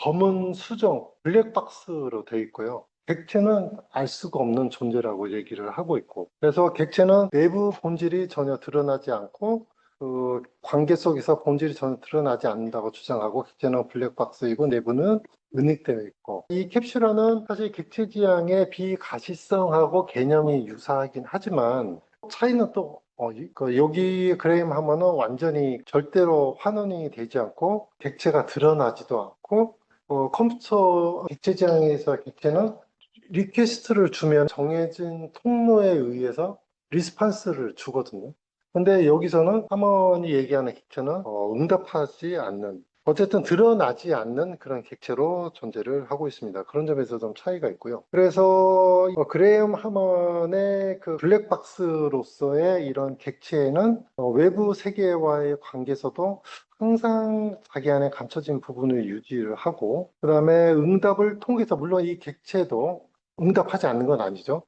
검은 수정, 블랙박스로 되어 있고요. 객체는 알 수가 없는 존재라고 얘기를 하고 있고, 그래서 객체는 내부 본질이 전혀 드러나지 않고 그 관계 속에서 본질이 전혀 드러나지 않는다고 주장하고, 객체는 블랙박스이고 내부는 은닉되어 있고, 이 캡슐화는 사실 객체 지향의 비가시성하고 개념이 유사하긴 하지만 차이는 또 여기 그레임 하면은 완전히 절대로 환원이 되지 않고 객체가 드러나지도 않고, 컴퓨터 객체 지향에서 객체는 리퀘스트를 주면 정해진 통로에 의해서 리스판스를 주거든요. 근데 여기서는 하먼이 얘기하는 객체는 응답하지 않는, 어쨌든 드러나지 않는 그런 객체로 존재를 하고 있습니다. 그런 점에서 좀 차이가 있고요. 그래서 그레이엄 하먼의 그 블랙박스로서의 이런 객체는 외부 세계와의 관계에서도 항상 자기 안에 감춰진 부분을 유지를 하고, 그 다음에 응답을 통해서, 물론 이 객체도 응답하지 않는 건 아니죠.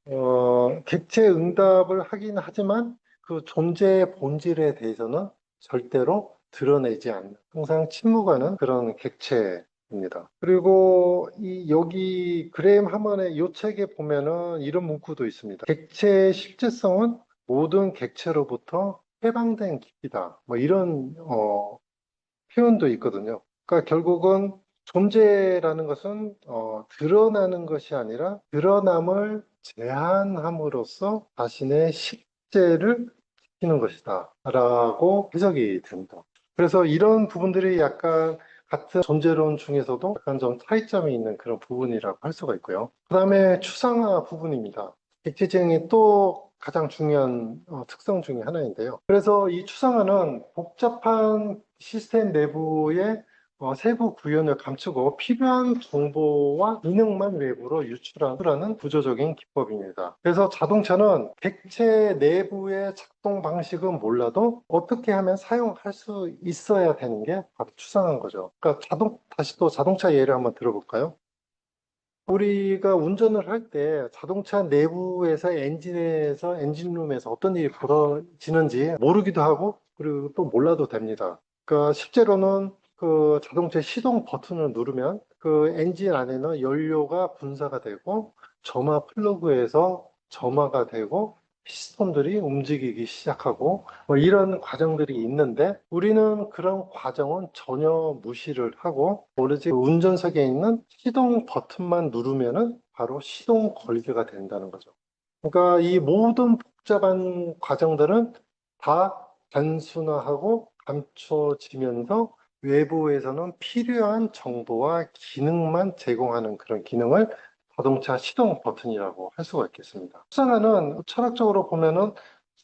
객체 응답을 하긴 하지만 그 존재의 본질에 대해서는 절대로 드러내지 않는, 항상 침묵하는 그런 객체입니다. 그리고 여기 그레임 하먼의 이 책에 보면은 이런 문구도 있습니다. 객체의 실제성은 모든 객체로부터 해방된 깊이다. 뭐 이런 표현도 있거든요. 그러니까 결국은 존재라는 것은 드러나는 것이 아니라 드러남을 제한함으로써 자신의 실제를 지키는 것이다 라고 해석이 됩니다. 그래서 이런 부분들이 약간 같은 존재론 중에서도 약간 좀 차이점이 있는 그런 부분이라고 할 수가 있고요. 그 다음에 추상화 부분입니다. 객체지형이 또 가장 중요한 특성 중에 하나인데요. 그래서 이 추상화는 복잡한 시스템 내부의 세부 구현을 감추고 필요한 정보와 기능만 외부로 유출하는 구조적인 기법입니다. 그래서 자동차는 객체 내부의 작동 방식은 몰라도 어떻게 하면 사용할 수 있어야 되는 게 바로 추상화인 거죠. 그러니까 다시 또 자동차 예를 한번 들어볼까요? 우리가 운전을 할 때 자동차 내부에서 엔진룸에서 어떤 일이 벌어지는지 모르기도 하고, 그리고 또 몰라도 됩니다. 그러니까 실제로는 그 자동차 시동 버튼을 누르면 그 엔진 안에는 연료가 분사가 되고 점화 플러그에서 점화가 되고 피스톤들이 움직이기 시작하고 뭐 이런 과정들이 있는데, 우리는 그런 과정은 전혀 무시를 하고 오로지 운전석에 있는 시동 버튼만 누르면은 바로 시동 걸게가 된다는 거죠. 그러니까 이 모든 복잡한 과정들은 다 단순화하고 감춰지면서 외부에서는 필요한 정보와 기능만 제공하는 그런 기능을 자동차 시동 버튼이라고 할 수가 있겠습니다. 추상화는 철학적으로 보면은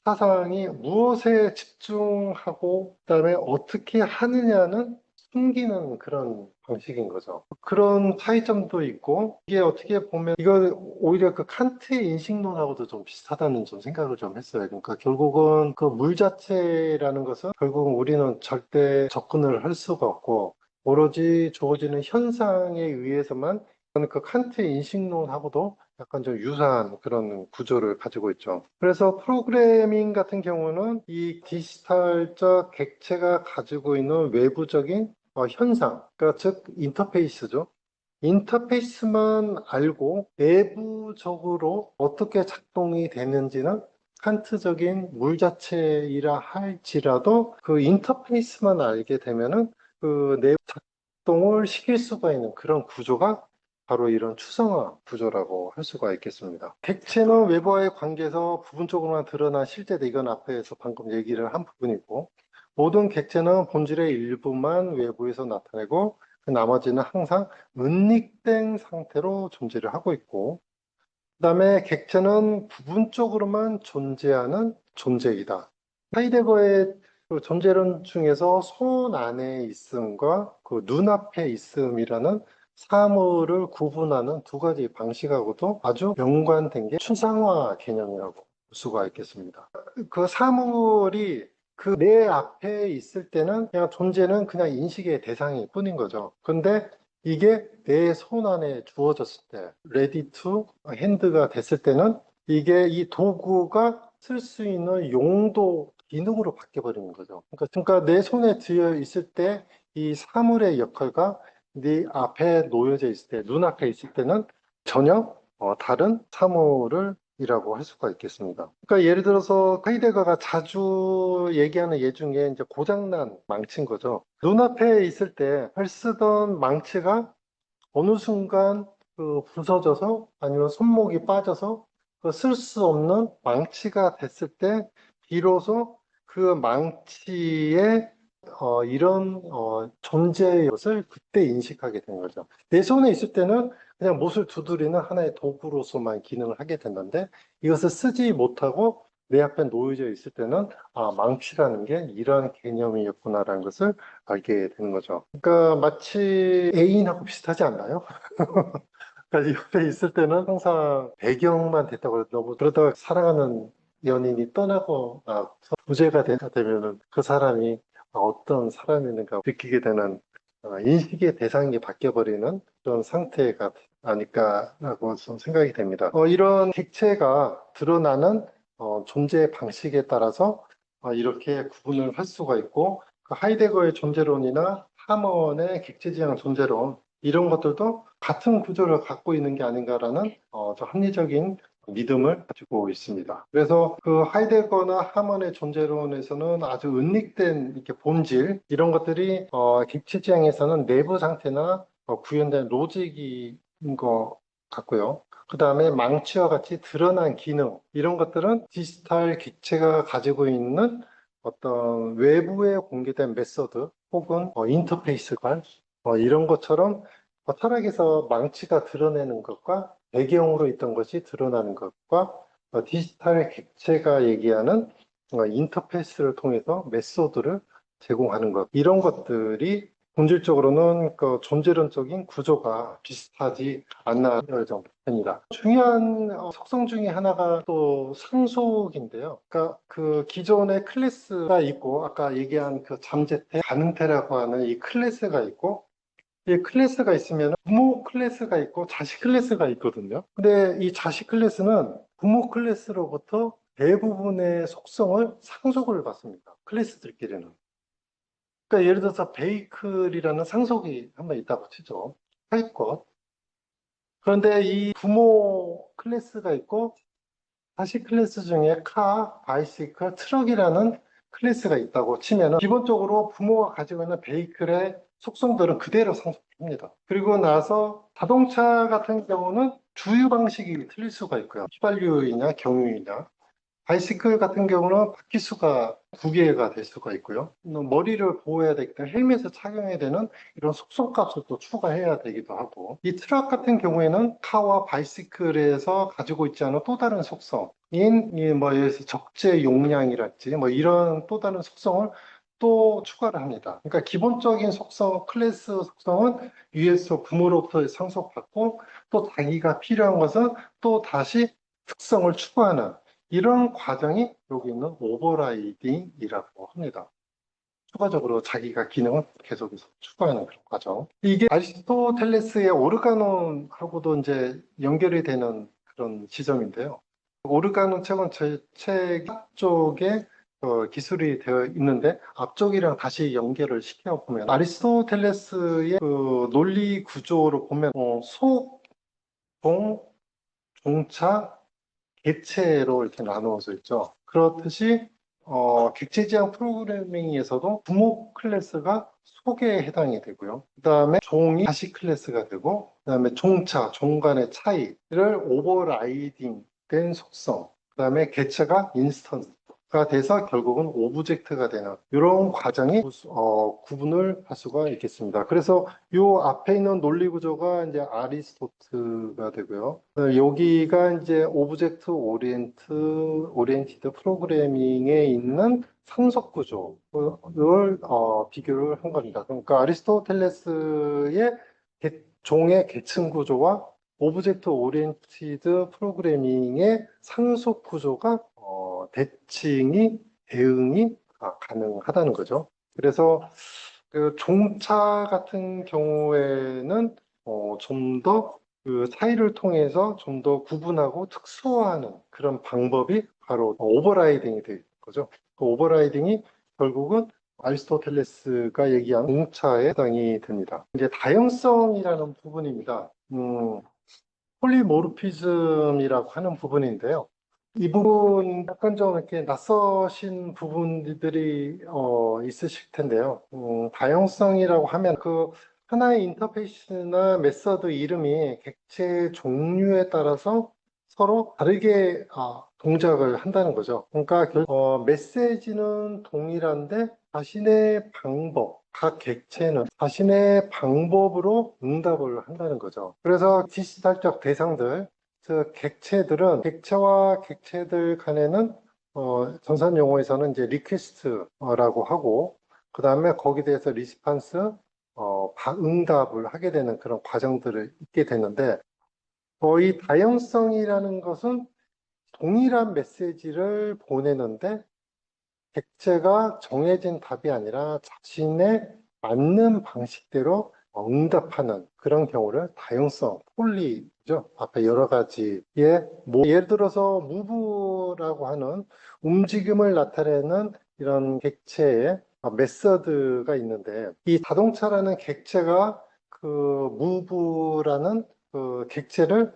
사상이 무엇에 집중하고 그다음에 어떻게 하느냐는 숨기는 그런 방식인 거죠. 그런 차이점도 있고, 이게 어떻게 보면 이거 오히려 그 칸트의 인식론하고도 좀 비슷하다는 좀 생각을 좀 했어요. 그러니까 결국은 그 물 자체라는 것은 결국은 우리는 절대 접근을 할 수가 없고 오로지 주어지는 현상에 의해서만, 그 칸트의 인식론하고도 약간 좀 유사한 그런 구조를 가지고 있죠. 그래서 프로그래밍 같은 경우는 이 디지털적 객체가 가지고 있는 외부적인 현상, 그러니까 즉 인터페이스죠. 인터페이스만 알고 내부적으로 어떻게 작동이 되는지는 칸트적인 물 자체이라 할지라도 그 인터페이스만 알게 되면은 그 내부 작동을 시킬 수가 있는 그런 구조가 바로 이런 추상화 구조라고 할 수가 있겠습니다. 객체는 외부와의 관계에서 부분적으로만 드러난 실제다. 이건 앞에서 방금 얘기를 한 부분이고, 모든 객체는 본질의 일부만 외부에서 나타내고 그 나머지는 항상 은닉된 상태로 존재를 하고 있고, 그 다음에 객체는 부분적으로만 존재하는 존재이다. 하이데거의 그 존재론 중에서 손 안에 있음과 그 눈앞에 있음이라는 사물을 구분하는 두 가지 방식하고도 아주 연관된 게 추상화 개념이라고 볼 수가 있겠습니다. 그 사물이 그 내 앞에 있을 때는 그냥 존재는 그냥 인식의 대상일 뿐인 거죠. 근데 이게 내 손 안에 주어졌을 때, ready to hand가 됐을 때는 이게 이 도구가 쓸 수 있는 용도, 기능으로 바뀌어버리는 거죠. 그러니까 내 손에 들려 있을 때 이 사물의 역할과 네 앞에 놓여져 있을 때, 눈앞에 있을 때는 전혀 다른 사물을 이라고 할 수가 있겠습니다. 그러니까 예를 들어서 하이데거가 자주 얘기하는 예 중에 이제 고장난 망치인 거죠. 눈앞에 있을 때 쓰던 망치가 어느 순간 부서져서 아니면 손목이 빠져서 쓸 수 없는 망치가 됐을 때 비로소 그 망치의 이런 존재의 것을 그때 인식하게 된 거죠. 내 손에 있을 때는 그냥 못을 두드리는 하나의 도구로서만 기능을 하게 됐는데 이것을 쓰지 못하고 내 앞에 놓여져 있을 때는 망치라는 게 이러한 개념이었구나라는 것을 알게 되는 거죠. 그러니까 마치 애인하고 비슷하지 않나요? 그러니까 옆에 있을 때는 항상 배경만 됐다고 해도 너무 그러다가 사랑하는 연인이 떠나고 부재가 되면은 그 사람이 어떤 사람이는가 느끼게 되는 인식의 대상이 바뀌어버리는 그런 상태가 아닐까라고 좀 생각이 됩니다. 이런 객체가 드러나는 존재 방식에 따라서 이렇게 구분을 할 수가 있고 그 하이데거의 존재론이나 하먼의 객체지향 존재론 이런 것들도 같은 구조를 갖고 있는 게 아닌가라는 좀 합리적인 믿음을 가지고 있습니다. 그래서 그 하이데거나 하먼의 존재론에서는 아주 은닉된 이렇게 본질 이런 것들이 객체지향에서는 내부 상태나 구현된 로직인 것 같고요. 그 다음에 망치와 같이 드러난 기능 이런 것들은 디지털 객체가 가지고 있는 어떤 외부에 공개된 메소드 혹은 인터페이스관 이런 것처럼 철학에서 망치가 드러내는 것과 배경으로 있던 것이 드러나는 것과 디지털 객체가 얘기하는 인터페이스를 통해서 메소드를 제공하는 것 이런 것들이 본질적으로는 그 존재론적인 구조가 비슷하지 않나 생각합니다. 중요한 속성 중에 하나가 또 상속인데요. 그러니까 그 기존의 클래스가 있고 아까 얘기한 그 잠재태, 가능태라고 하는 이 클래스가 있고 이 클래스가 있으면 부모 클래스가 있고 자식 클래스가 있거든요. 근데 이 자식 클래스는 부모 클래스로부터 대부분의 속성을 상속을 받습니다. 클래스들끼리는. 그러니까 예를 들어서 베이클이라는 상속이 한번 있다고 치죠. 하위권. 그런데 이 부모 클래스가 있고 자식 클래스 중에 카, 바이시클, 트럭이라는 클래스가 있다고 치면은 기본적으로 부모가 가지고 있는 베이클의 속성들은 그대로 상속합니다. 그리고 나서 자동차 같은 경우는 주유 방식이 틀릴 수가 있고요. 휘발유이냐 경유이냐. 바이시클 같은 경우는 바퀴수가 두 개가 될 수가 있고요. 머리를 보호해야 되기 때문에 헬멧을 착용해야 되는 이런 속성값을 또 추가해야 되기도 하고 이 트럭 같은 경우에는 카와 바이시클에서 가지고 있지 않은 또 다른 속성인 예를 들어서 적재 용량이랄지 이런 또 다른 속성을 또 추가를 합니다. 그러니까 기본적인 속성, 클래스 속성은 위에서 부모로부터 상속받고 또 자기가 필요한 것은 또 다시 특성을 추가하는 이런 과정이 여기 있는 오버라이딩이라고 합니다. 추가적으로 자기가 기능을 계속해서 추가하는 그런 과정. 이게 아리스토텔레스의 오르가논하고도 이제 연결이 되는 그런 지점인데요. 오르가논 책은 제 책 앞쪽에 기술이 되어 있는데 앞쪽이랑 다시 연결을 시켜보면 아리스토텔레스의 그 논리 구조로 보면 속, 종, 종차, 객체로 이렇게 나누어져 있죠. 그렇듯이 객체지향 프로그래밍에서도 부모 클래스가 속에 해당이 되고요. 그 다음에 종이 자식 클래스가 되고, 그 다음에 종차, 종 간의 차이를 오버라이딩 된 속성, 그 다음에 객체가 인스턴스가 돼서 결국은 오브젝트가 되는 이런 과정이 구분을 할 수가 있겠습니다. 그래서 이 앞에 있는 논리 구조가 이제 아리스토트가 되고요. 여기가 이제 오브젝트 오리엔티드 프로그래밍에 있는 상속 구조를 비교를 한 겁니다. 그러니까 아리스토텔레스의 종의 계층 구조와 오브젝트 오리엔티드 프로그래밍의 상속 구조가 대응이 가능하다는 거죠. 그래서 그 종차 같은 경우에는 좀 더 그 차이를 통해서 좀 더 구분하고 특수화하는 그런 방법이 바로 오버라이딩이 될 거죠. 그 오버라이딩이 결국은 아리스토텔레스가 얘기한 공차에 해당이 됩니다. 이제 다형성이라는 부분입니다. 폴리모르피즘이라고 하는 부분인데요. 이 부분 약간 좀 이렇게 낯서신 부분들이 있으실 텐데요. 다형성이라고 하면 그 하나의 인터페이스나 메서드 이름이 객체 종류에 따라서 서로 다르게 동작을 한다는 거죠. 그러니까 메시지는 동일한데 자신의 방법, 각 객체는 자신의 방법으로 응답을 한다는 거죠. 그래서 디지털적 대상들, 즉 객체들은 객체와 객체들 간에는 전산 용어에서는 이제 리퀘스트라고 하고 그 다음에 거기에 대해서 리스판스, 응답을 하게 되는 그런 과정들을 있게 되는데 이 다형성이라는 것은 동일한 메시지를 보내는데 객체가 정해진 답이 아니라 자신의 맞는 방식대로 응답하는 그런 경우를 다형성, 폴리죠. 앞에 여러 가지의, 예를 들어서 무브라고 하는 움직임을 나타내는 이런 객체의 메서드가 있는데 이 자동차라는 객체가 그 무브라는 그 객체를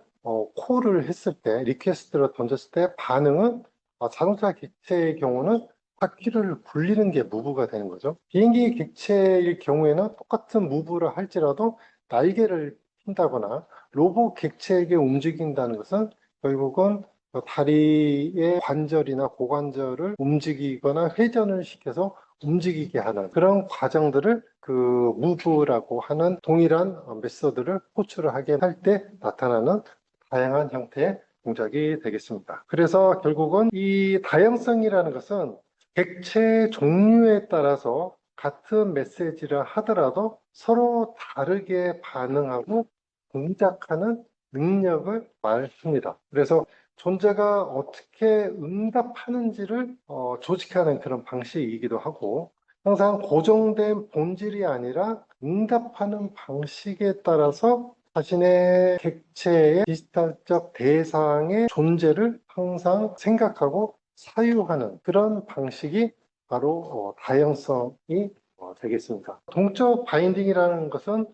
콜을 했을 때, 리퀘스트를 던졌을 때 반응은 자동차 객체의 경우는 바퀴를 굴리는 게 무브가 되는 거죠. 비행기 객체일 경우에는 똑같은 무브를 할지라도 날개를 핀다거나 로봇 객체에게 움직인다는 것은 결국은 다리의 관절이나 고관절을 움직이거나 회전을 시켜서 움직이게 하는 그런 과정들을 그 무브라고 하는 동일한 메서드를 호출을 하게 할 때 나타나는 다양한 형태의 동작이 되겠습니다. 그래서 결국은 이 다양성이라는 것은 객체 종류에 따라서 같은 메시지를 하더라도 서로 다르게 반응하고 동작하는 능력을 말합니다. 그래서 존재가 어떻게 응답하는지를 조직하는 그런 방식이기도 하고 항상 고정된 본질이 아니라 응답하는 방식에 따라서 자신의 객체의 디지털적 대상의 존재를 항상 생각하고 사유하는 그런 방식이 바로 다형성이 되겠습니다. 동적 바인딩이라는 것은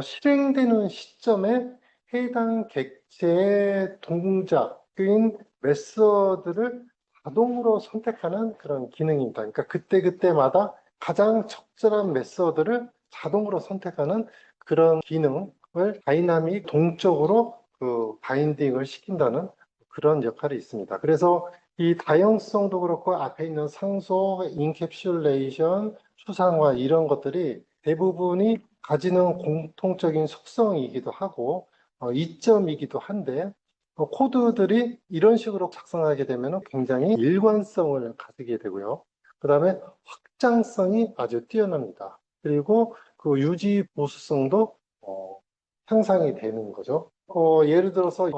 실행되는 시점에 해당 객체의 동작인 메서드를 자동으로 선택하는 그런 기능입니다. 그러니까 그때그때마다 가장 적절한 메서드를 자동으로 선택하는 그런 기능을 다이나믹 동적으로 그 바인딩을 시킨다는 그런 역할이 있습니다. 그래서 이 다형성도 그렇고 앞에 있는 상소, 인캡슐레이션, 추상화 이런 것들이 대부분이 가지는 공통적인 속성이기도 하고 이점이기도 한데 코드들이 이런 식으로 작성하게 되면 굉장히 일관성을 가지게 되고요. 그 다음에 확장성이 아주 뛰어납니다. 그리고 그 유지 보수성도 향상이 되는 거죠. 예를 들어서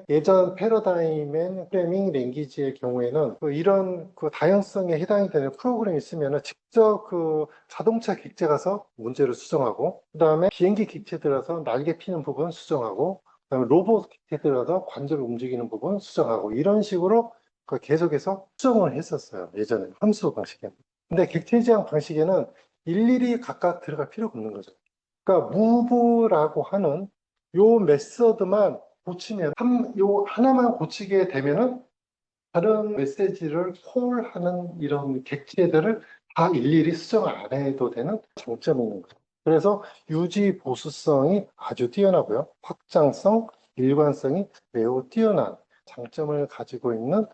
예전 패러다임앤 프로그래밍 랭귀지의 경우에는 이런 그 다양성에 해당이 되는 프로그램이 있으면 직접 그 자동차 객체 가서 문제를 수정하고 그 다음에 비행기 객체 들어서 날개 피는 부분 수정하고 그 다음에 로봇 객체 들어서 관절 움직이는 부분 수정하고 이런 식으로 계속해서 수정을 했었어요. 예전에 함수 방식에는. 근데 객체 지향 방식에는 일일이 각각 들어갈 필요가 없는 거죠. 그러니까 무브라고 하는 요 메서드만 고치면 요 하나만 고치게 되면은 다른 메시지를 콜하는 이런 객체들을 다 일일이 수정 안 해도 되는 장점이 있는 거죠. 그래서 유지 보수성이 아주 뛰어나고요. 확장성, 일관성이 매우 뛰어난 장점을 가지고 있는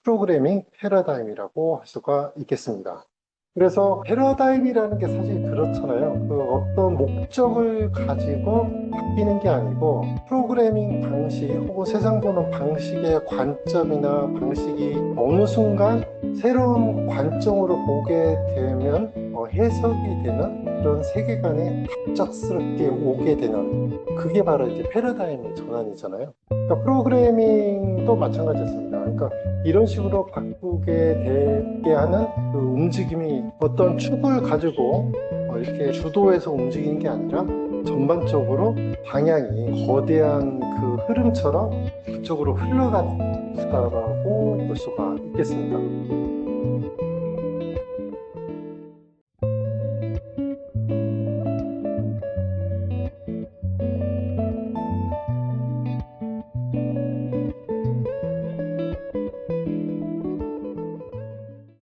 프로그래밍 패러다임이라고 할 수가 있겠습니다. 그래서 패러다임이라는 게 사실 그렇잖아요. 그 어떤 목적을 가지고 바뀌는 게 아니고 프로그래밍 방식 혹은 세상 보는 방식의 관점이나 방식이 어느 순간 새로운 관점으로 보게 되면 해석이 되는 그런 세계관에 갑작스럽게 오게 되는 그게 바로 이제 패러다임의 전환이잖아요. 그러니까 프로그래밍도 마찬가지였습니다. 그러니까 이런 식으로 바꾸게 되게 하는 그 움직임이 어떤 축을 가지고 이렇게 주도해서 움직이는 게 아니라 전반적으로 방향이 거대한 그 흐름처럼 그쪽으로 흘러간다라고 볼 수가 있겠습니다.